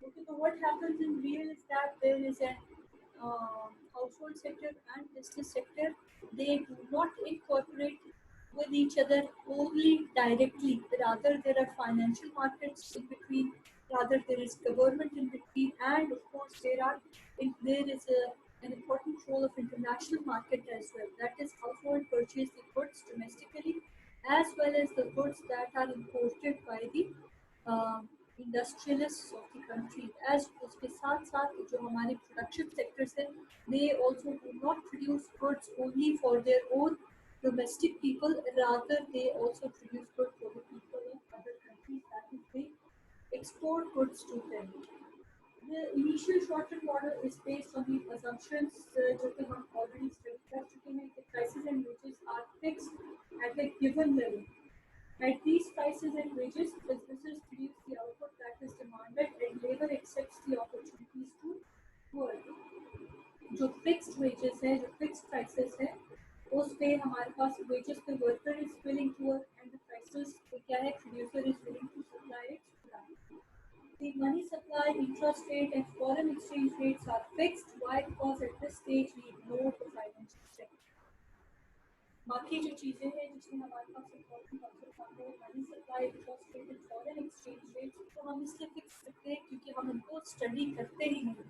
Okay, so what happens in real is that there is an household sector and business sector. They do not incorporate with each other only directly. Rather, there are financial markets in between. Rather, there is government in between, and of course, there is an important role of international market as well. That is, household purchase the goods domestically, as well as the goods that are imported by the industrialist of the country as उसके साथ साथ जो हमारे production sectors हैं they also do not produce goods only for their own domestic people, rather they also produce goods for the people in other countries, that is they export goods to them. The initial short-term model is based on the assumptions जो कि हम already study कर चुके हैं कि prices and wages are fixed at a given level. At these prices and wages, businesses produce the output that is demanded and labor accepts the opportunities to work. जो fixed wages है, जो fixed prices है, उस पे हमारे पास wages पे worker is willing to work and the prices पे क्या है, producer is willing to supply its. The money supply, interest rate, and foreign exchange rates are fixed. Why? Because at this stage we ignore the financial sector. बाकी जो चीज़ें हैं जिसमें हमारे पास important concept आते हैं, money supply, interest rate and foreign exchange rate, तो हम इसलिए फिक्स करते हैं क्योंकि हम इनको स्टडी करते ही नहीं।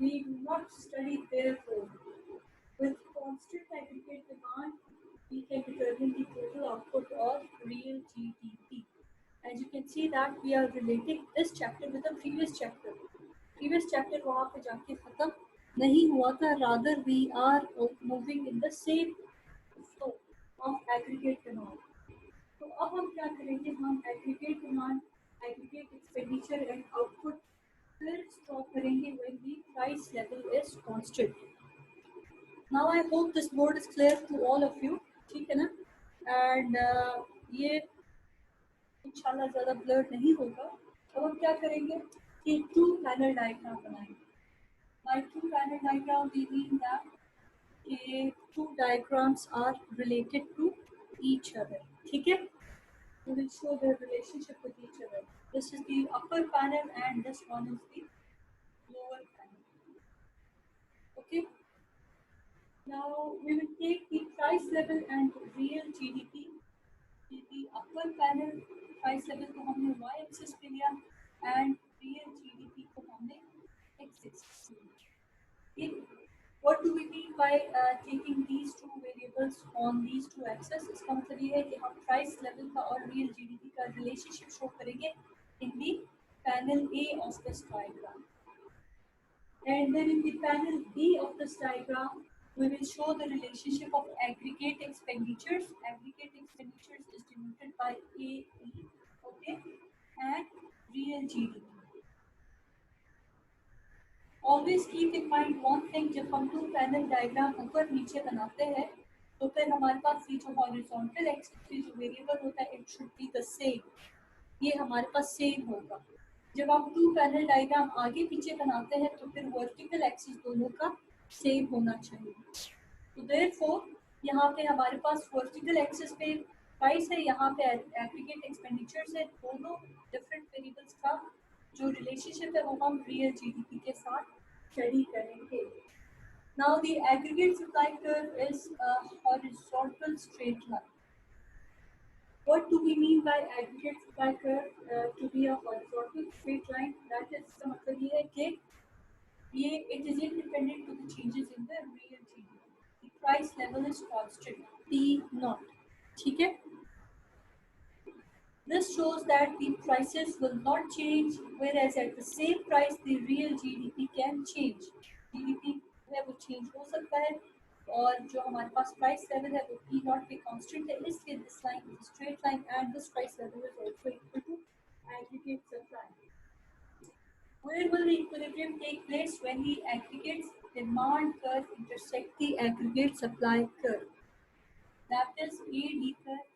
We do not study therefore with constant aggregate demand we can determine the total output of real GDP. As you can see that we are relating this chapter with the previous chapter. Previous chapter वहाँ पे जाके खत्म नहीं हुआ था, rather we are moving in the same flow of aggregate demand. तो अब हम क्या करेंगे, हम aggregate demand, aggregate expenditure and output फिर stop करेंगे when the price level is constant. Now I hope this board is clear to all of you, ठीक है ना? And ये इंशाल्लाह ज़्यादा ब्लर नहीं होगा। अब हम क्या करेंगे कि टू पैनल डायग्राम बनाएंगे। By two panel diagram we mean that two diagrams are related to each other. ठीक है? We will show their relationship with each other. This is the upper panel and this one is the lower panel. Okay? Now we will take the price level and real GDP. The upper panel price level को हमने y-axis पे लिया and real GDP को हमने x-axis पे लिया. What do we mean by taking these two variables on these two axes? इसका मतलब ये है कि हम price level का और real GDP का relationship show करेंगे in the panel A of this diagram. And then in the panel B of this diagram, we will show the relationship of aggregate expenditures. Aggregate expenditures is denoted by AE, okay, and real GDP. Always keep in mind one thing, जब हम two panel diagram ऊपर नीचे बनाते हैं, तो फिर हमारे पास ये जो horizontal axis जो variable होता है, it should be the same. ये हमारे पास same होगा. जब हम टू पैनल डायग्राम आगे पीछे बनाते हैं तो फिर वर्टिकल एक्सिस दोनों का सेम होना चाहिए. तो देयरफॉर यहाँ पे हमारे पास वर्टिकल एक्सिस पे प्राइस है, यहाँ पे एग्रीगेट एक्सपेंडिचर्स है, दोनों डिफरेंट वेरिएबल्स का जो रिलेशनशिप है वो हम रियल जीडीपी के साथ स्टडी करेंगे. Now the aggregate supply curve is a horizontal straight line. What do we mean by aggregate supply curve to be a horizontal straight line? That is इसका मतलब ये है कि ये it is independent to the changes in the real GDP. The price level is constant, T naught. ठीक है? This shows that the prices will not change, whereas at the same price the real GDP can change. GDP है वो change हो सकता है, और जो हमारे पास प्राइस लेवल है वो P नॉट पे कांस्टेंट है, इसलिए this line is straight line and this price level is also equal to aggregate supply. Where will the equilibrium take place? When the aggregate demand curve intersect the aggregate supply curve. That is AD curve.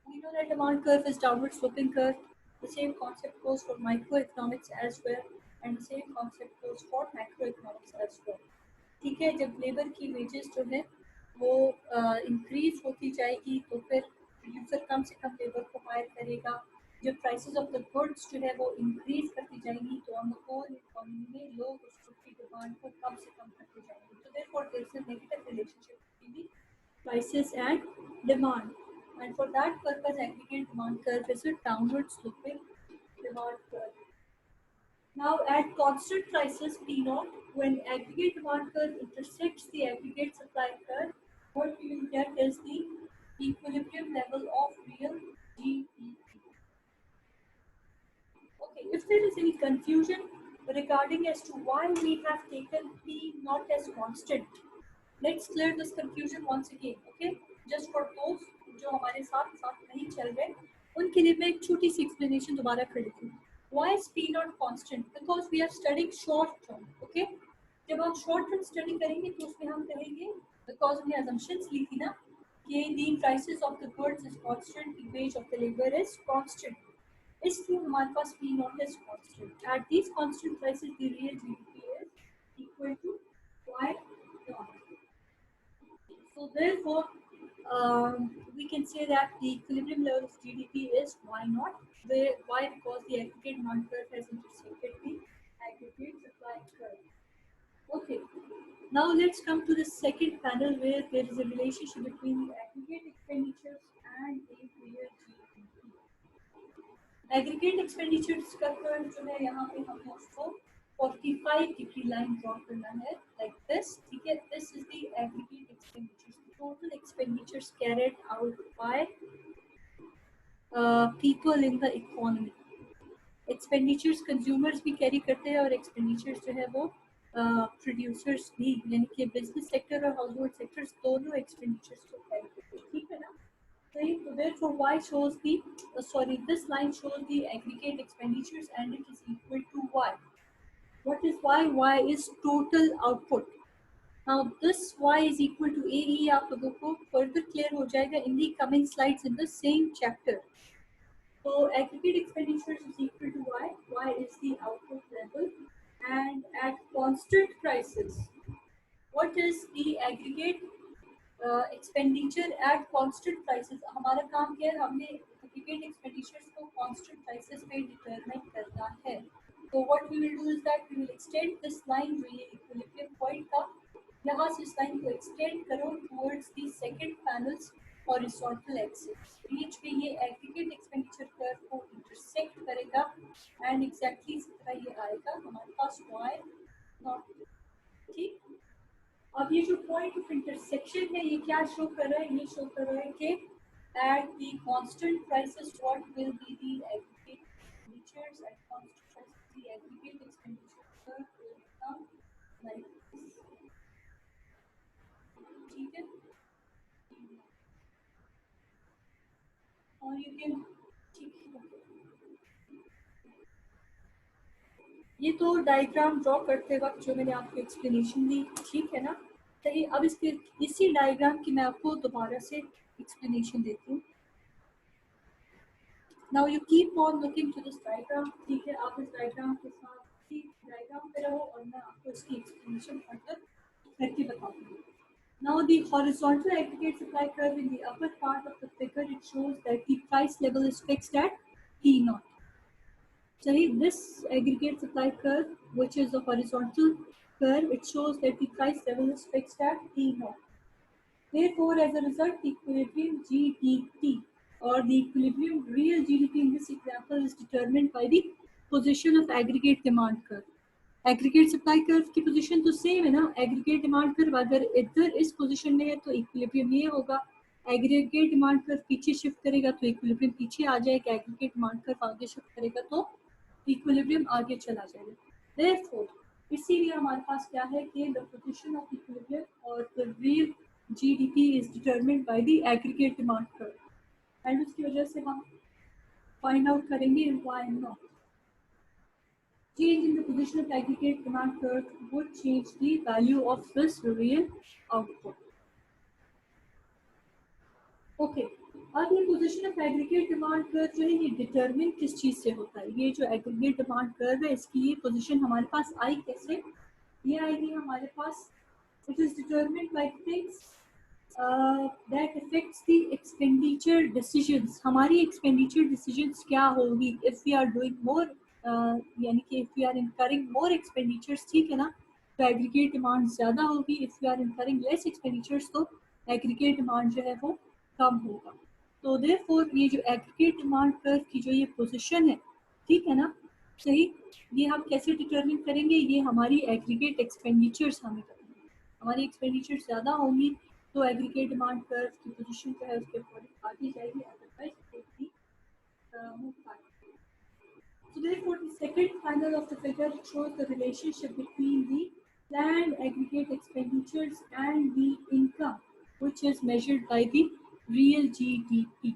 We know that demand curve is downward sloping curve. The same concept goes for microeconomics as well, and the same concept goes for macroeconomics as well. ठीक है, जब labour की wages जो है वो increase होती जाएगी तो फिर प्रोड्यूसर कम से कम लेबर को हायर करेगा. जब प्राइसेस ऑफ द गुड्स जो है वो इंक्रीज करती जाएंगी तो हम होल इकोनॉमी में लोग उस गुड की डिमांड को कम से कम करते जाएंगे. So therefore there is a negative relationship between the prices and demand. And for that purpose, aggregate demand curve is a downward sloping demand curve. Now, at constant prices P naught, when aggregate demand curve intersects the aggregate supply curve, what we will get is the equilibrium level of real GDP. Okay, if there is any confusion regarding as to why we have taken P not as constant, let's clear this confusion once again. Okay, just for those जो हमारे साथ साथ नहीं चल रहे, उनके लिए मैं एक छोटी सी explanation दोबारा कर देती हूँ. Why is P not constant? Because we are studying short term. Okay, जब हम short term study करेंगे तो उसमें हम कहेंगे, because हमने assumptions ली थी ना कि the prices of the goods is constant, the wage of the labor is constant. इसलिए हमारे पास P naught is constant. At these constant prices, the real GDP is equal to Y naught. So therefore, we can say that the equilibrium level of GDP is Y naught. Why? Because the aggregate demand curve has intersected the aggregate supply curve. Okay. Now let's come to the second panel where there is a relationship between the aggregate expenditures and the real GDP. Aggregate expenditures का curve जो है यहाँ पे हमें उसको 45 degree line draw करना है like this. ठीक है, this is the aggregate expenditures, total expenditures carried out by people in the economy. Expenditures consumers भी कैरी करते हैं और एक्सपेंडिचर्स जो है वो प्रोड्यूसर्स भी, यानी कि बिजनेस सेक्टर और हाउस होल्ड सेक्टर्स दोनों एक्सपेंडिचर्स को कैरी करते हैं. ठीक है ना. So therefore, Y shows the this line shows the aggregate expenditures and it is equal to Y. What is Y? Y is total output. Now this Y is equal to AE. आप लोगों को further clear हो जाएगा in the coming slides in the same chapter. So aggregate expenditures is equal to Y. Y is the output level, and at constant prices, what is the aggregate expenditure at constant prices? हमारा काम क्या है, हमने aggregate expenditures को constant prices पे determine करना है. तो what we will do is that we will extend this line जो ये इक्विलिब्रियम पॉइंट का, यहाँ से इस लाइन को एक्सटेंड करो towards the second panels horizontal axis. बीच में ये एग्रीगेट एक्सपेंडिचर कर्व को इंटरसेक्ट करेगा एंड एग्जैक्टली इस तरह ये आएगा हमारे पास Y नॉट. ठीक. अब ये जो पॉइंट ऑफ इंटरसेक्शन है ये क्या शो कर रहा है? ये शो कर रहा है कि at the constant prices what will be the aggregate expenditures eight constant prices. The aggregate expenditure curve will become like this. ठीक है, और यू कैन, ठीक है, ये तो डायग्राम ड्रॉ करते वक्त जो मैंने आपको एक्सप्लेनेशन दी. ठीक है ना. चलिए अब इसके इसी डायग्राम की मैं आपको दोबारा से एक्सप्लेनेशन देती हूँ. Now you keep on looking to this diagram. ठीक है, आप इस डायग्राम के साथ डायग्राम पे रहो और मैं आपको इसकी एक्सप्लेनेशन फर्दर करके बताऊंगी. Now the horizontal aggregate supply curve in the upper part of the figure, it shows that the price level is fixed at P naught. So this aggregate supply curve, which is the horizontal curve, it shows that the price level is fixed at P naught. Therefore, as a result, the equilibrium GDP or the equilibrium real GDP in this example is determined by the position of aggregate demand curve. Aggregate supply curve की position तो same है ना. Aggregate demand curve अगर इधर इस position में है तो इक्विलिब्रियम ये होगा. एग्रीगेट डिमांड कर्व पीछे शिफ्ट करेगा तो इक्विलिब्रियम पीछे आ जाएगा. एग्रीगेट डिमांड कर्व आगे शिफ्ट करेगा तो इक्विलिब्रियम आगे चला जाएगा. Therefore, इसीलिए हमारे पास क्या है कि the position of equilibrium or the real GDP is determined by the aggregate demand curve. And उसकी वजह से हम find out करेंगे why not. Change in the position of aggregate demand curve would change the value of this real output. Okay. अब ये position of aggregate demand curve जो है ये determine किस चीज से होता है? ये जो aggregate demand curve है इसकी ये position हमारे पास आई कैसे? ये आएगी हमारे पास, it is determined by things that affects the expenditure decisions. हमारी expenditure decisions क्या होगी if we are doing more यानी कि if we are incurring more expenditures, ठीक है ना, तो एग्रीगेट डिमांड ज़्यादा होगी। If we are incurring less expenditures तो एग्रीगेट डिमांड जो है वो कम होगा। तो देयरफॉर ये जो एग्रीगेट डिमांड कर्व की जो ये पोजीशन है, ठीक है ना, सही, ये हम कैसे डिटरमिन करेंगे, ये हमारी एग्रीगेट एक्सपेंडिचर्स हमें करेंगे। हमारी एक्सपेंडिचर ज़्यादा होंगी तो एग्रीगेट डिमांड कर्व की पोजीशन जो है उसके अकॉर्डिंग आगे जाएगी, अदरवाइज इट भी move back. So therefore, the second panel of the figure shows the relationship between the planned aggregate expenditures and the income, which is measured by the real GDP.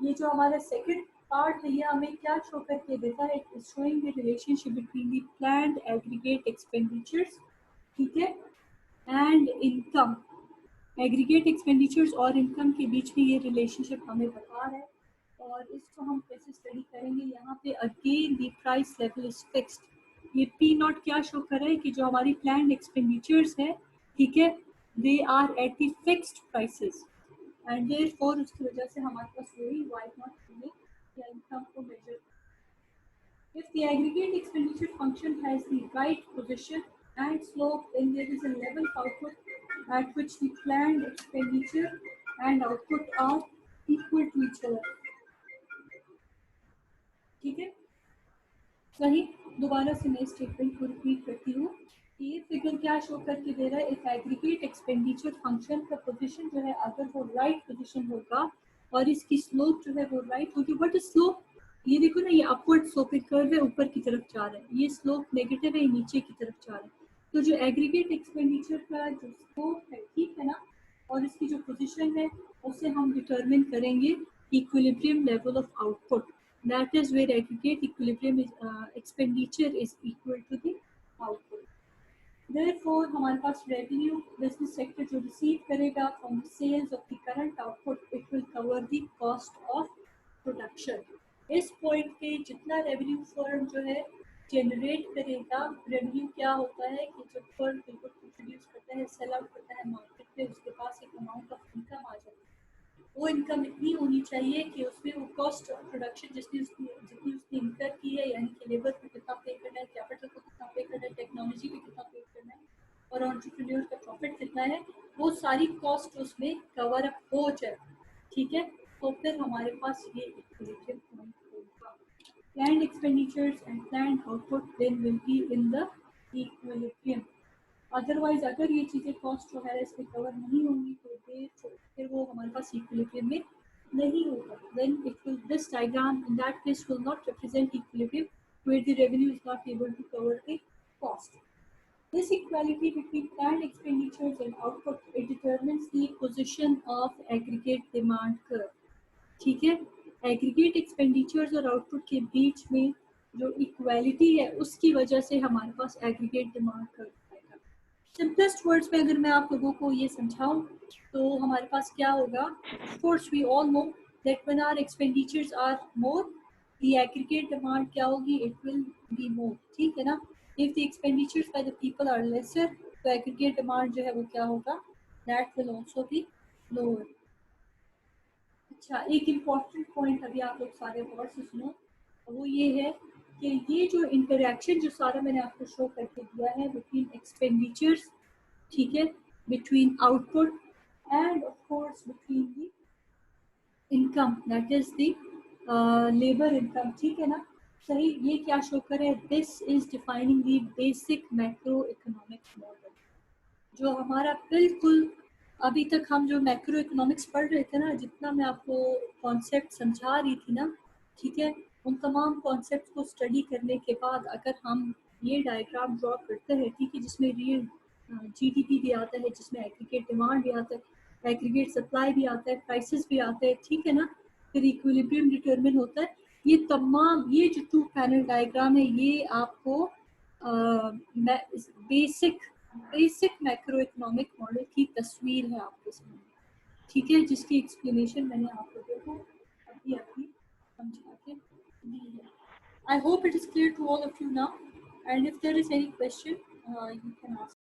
ये जो हमारा second part है ये हमें क्या show करके देता है, it is showing the relationship between the planned aggregate expenditures, ठीक है, एंड इनकम। एग्रीगेट एक्सपेंडिचर्स और इनकम के बीच में ये रिलेशनशिप हमें बता रहा है। और इसको हम कैसे स्टडी करेंगे, यहाँ पे again the price level is fixed. ये पी नॉट क्या शो कर रहा है कि जो हमारी प्लान्ड एक्सपेंडिचर्स है, ठीक है, they are at the fixed prices and therefore उसकी वजह से हमारे पास वही वाई नॉट हमें या इनकम को major. If the aggregate expenditure function has the right position and slope, then there is a level output at which the planned expenditure and output are equal to each other. ठीक है, सही। दोबारा से मैं statement को repeat करती हूँ कि ये फिगर क्या शो करके दे रहा है, इफ एग्रीगेट एक्सपेंडिचर फंक्शन का पोजीशन जो है अगर वो राइट पोजीशन होगा और इसकी स्लोप जो है वो राइट होगी, बट स्लोप ये देखो ना, ये अपवर्ड स्लोप कर्व है, ऊपर की तरफ जा रहा है, ये स्लोप नेगेटिव है, नीचे की तरफ जा रहा है। तो जो एग्रीगेट एक्सपेंडिचर का जो स्लोप है, ठीक है ना, और इसकी जो पोजीशन है उससे हम डिटरमिन करेंगे equilibrium level of output, that is where aggregate equilibrium is expenditure is equal to the output. Therefore हमारे पास revenue business sector जो receive करेगा from the sales of the current output, it will cover the cost of production. इस point पे जितना revenue firm जो है generate करेगा, revenue क्या होता है कि जब फर्म बिल्कुल प्रोड्यूस करता है, सेल आउट करता है मार्केट में, उसके पास एक अमाउंट ऑफ इनकम आ जाती है। वो इनकम इतनी होनी चाहिए कि उसमें वो कॉस्ट ऑफ प्रोडक्शन जितनी उसने इनकर की है, यानी कि लेबर को कितना पे करना है, कैपिटल को कितना पे करना है, टेक्नोलॉजी को कितना पे करना है और एंटरप्रेन्योर का प्रॉफिट कितना है, वो सारी कॉस्ट उसमें कवर अप हो जाए, ठीक है, तो फिर हमारे पास ये इक्विलिब्रियम पॉइंट होगा। Planned expenditures and planned output then will be in the equilibrium. Otherwise अगर ये चीज़ें कॉस्ट जो है इसमें कवर नहीं होंगी तो फिर वो हमारे पास इक्विलिब्रियम में नहीं होगा। Then it will, this diagram in that case will not represent equilibrium where the revenue is not able to cover the cost. This equality between planned expenditures and output, it determines the position of aggregate demand curve. ठीक है, aggregate expenditures और output के बीच में जो equality है उसकी वजह से हमारे पास एग्रीगेट डिमांड कर्व आएगा। सिंपलेस्ट वर्ड्स में अगर मैं आप लोगों को ये समझाऊं तो हमारे पास क्या होगा, of course we all know that when our expenditures are more, the aggregate demand क्या होगी, इट विल बी मोर, ठीक है ना। If the expenditures by the people are lesser तो एग्रीगेट डिमांड जो है वो क्या होगा, that will also be lower. अच्छा, एक इम्पॉर्टेंट पॉइंट अभी आप लोग सारे गौर से सुनो, वो ये है कि ये जो इंटरेक्शन जो सारा मैंने आपको शो करके दिया है बिटवीन एक्सपेंडिचर्स, ठीक है, between output end of course between the income, that is the labour income, ठीक है ना, सही। ये क्या शो करे, this is defining the basic macro economic model. जो हमारा बिल्कुल अभी तक हम जो मैक्रो इकोनॉमिक्स पढ़ रहे थे ना, जितना मैं आपको कॉन्सेप्ट समझा रही थी ना, ठीक है, उन तमाम कॉन्सेप्ट को स्टडी करने के बाद अगर हम ये डायग्राम ड्रॉ करते हैं, ठीक है, जिसमें रियल जीडीपी भी आता है, जिसमें एग्रीगेट डिमांड भी आता है, एग्रीगेट सप्लाई भी आता है, प्राइसेस भी आते हैं, ठीक है ना, फिर इक्विलिब्रियम डिटरमिन होता है। ये तमाम ये जो टू पैनल डायग्राम है ये आपको बेसिक मैक्रो इकोनॉमिक मॉडल की तस्वीर है आपके सामने, ठीक है, जिसकी एक्सप्लेनेशन मैंने आप लोगों को अभी समझा के दी है। I hope it is clear to all of you now, and if there is any question you can ask.